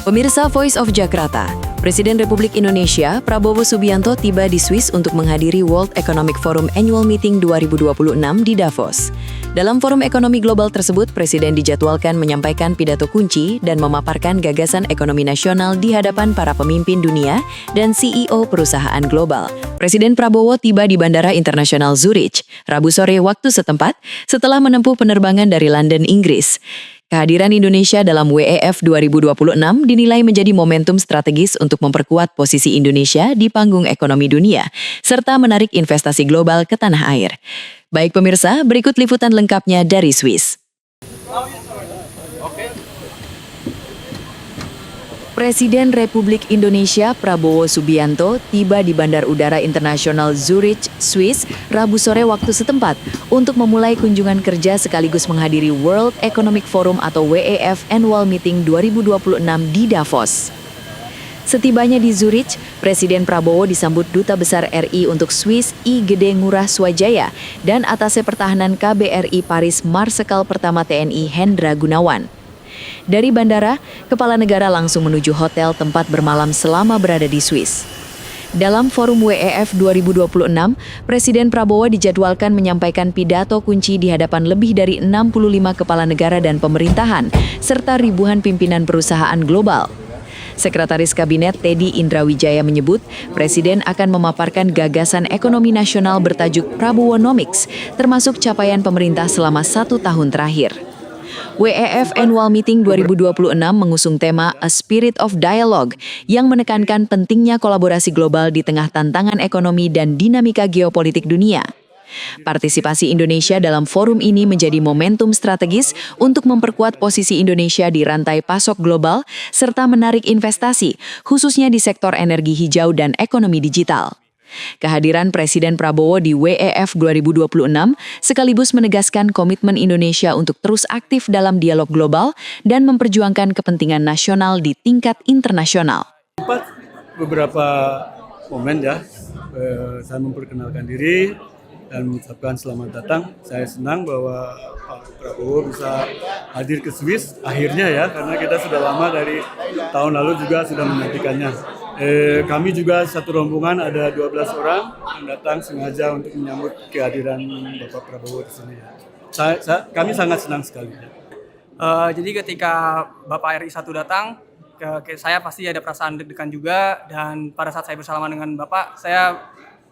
Pemirsa Voice of Jakarta, Presiden Republik Indonesia Prabowo Subianto tiba di Swiss untuk menghadiri World Economic Forum Annual Meeting 2026 di Davos. Dalam forum ekonomi global tersebut, Presiden dijadwalkan menyampaikan pidato kunci dan memaparkan gagasan ekonomi nasional di hadapan para pemimpin dunia dan CEO perusahaan global. Presiden Prabowo tiba di Bandara Internasional Zurich, Rabu sore waktu setempat, setelah menempuh penerbangan dari London, Inggris. Kehadiran Indonesia dalam WEF 2026 dinilai menjadi momentum strategis untuk memperkuat posisi Indonesia di panggung ekonomi dunia, serta menarik investasi global ke tanah air. Baik pemirsa, berikut liputan lengkapnya dari Swiss. Presiden Republik Indonesia Prabowo Subianto tiba di Bandar Udara Internasional Zurich, Swiss, Rabu sore waktu setempat untuk memulai kunjungan kerja sekaligus menghadiri World Economic Forum atau WEF Annual Meeting 2026 di Davos. Setibanya di Zurich, Presiden Prabowo disambut Duta Besar RI untuk Swiss I Gede Ngurah Swajaya dan Atase Pertahanan KBRI Paris Marsekal Pertama TNI Hendra Gunawan. Dari bandara, Kepala Negara langsung menuju hotel tempat bermalam selama berada di Swiss. Dalam forum WEF 2026, Presiden Prabowo dijadwalkan menyampaikan pidato kunci di hadapan lebih dari 65 kepala negara dan pemerintahan, serta ribuan pimpinan perusahaan global. Sekretaris Kabinet Teddy Indrawijaya menyebut, Presiden akan memaparkan gagasan ekonomi nasional bertajuk Prabowonomics, termasuk capaian pemerintah selama 1 tahun terakhir. WEF Annual Meeting 2026 mengusung tema A Spirit of Dialogue yang menekankan pentingnya kolaborasi global di tengah tantangan ekonomi dan dinamika geopolitik dunia. Partisipasi Indonesia dalam forum ini menjadi momentum strategis untuk memperkuat posisi Indonesia di rantai pasok global serta menarik investasi, khususnya di sektor energi hijau dan ekonomi digital. Kehadiran Presiden Prabowo di WEF 2026 sekaligus menegaskan komitmen Indonesia untuk terus aktif dalam dialog global dan memperjuangkan kepentingan nasional di tingkat internasional. Beberapa momen ya, saya memperkenalkan diri dan mengucapkan selamat datang. Saya senang bahwa Pak Prabowo bisa hadir ke Swiss akhirnya ya, karena kita sudah lama dari tahun lalu juga sudah menantikannya. Kami juga satu rombongan ada 12 orang yang datang sengaja untuk menyambut kehadiran Bapak Prabowo di sini. Kami sangat senang sekali. Jadi ketika Bapak RI 1 datang, saya pasti ada perasaan deg-degan juga, dan pada saat saya bersalaman dengan Bapak, saya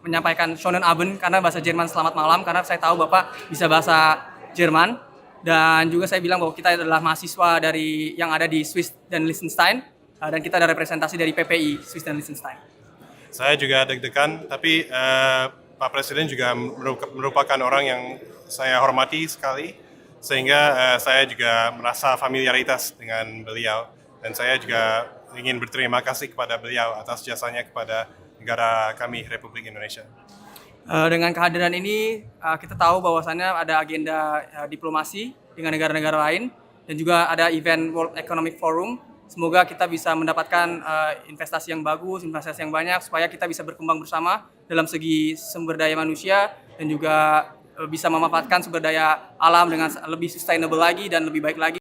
menyampaikan Schönen Abend karena bahasa Jerman selamat malam, karena saya tahu Bapak bisa bahasa Jerman, dan juga saya bilang bahwa kita adalah mahasiswa dari yang ada di Swiss dan Liechtenstein, dan kita ada representasi dari PPI Swiss dan Liechtenstein. Saya juga deg-degan, tapi Pak Presiden juga merupakan orang yang saya hormati sekali, sehingga saya juga merasa familiaritas dengan beliau, dan saya juga ingin berterima kasih kepada beliau atas jasanya kepada negara kami, Republik Indonesia. Dengan kehadiran ini, kita tahu bahwasannya ada agenda diplomasi dengan negara-negara lain, dan juga ada event World Economic Forum. Semoga kita bisa mendapatkan investasi yang bagus, investasi yang banyak, supaya kita bisa berkembang bersama dalam segi sumber daya manusia, dan juga bisa memanfaatkan sumber daya alam dengan lebih sustainable lagi dan lebih baik lagi.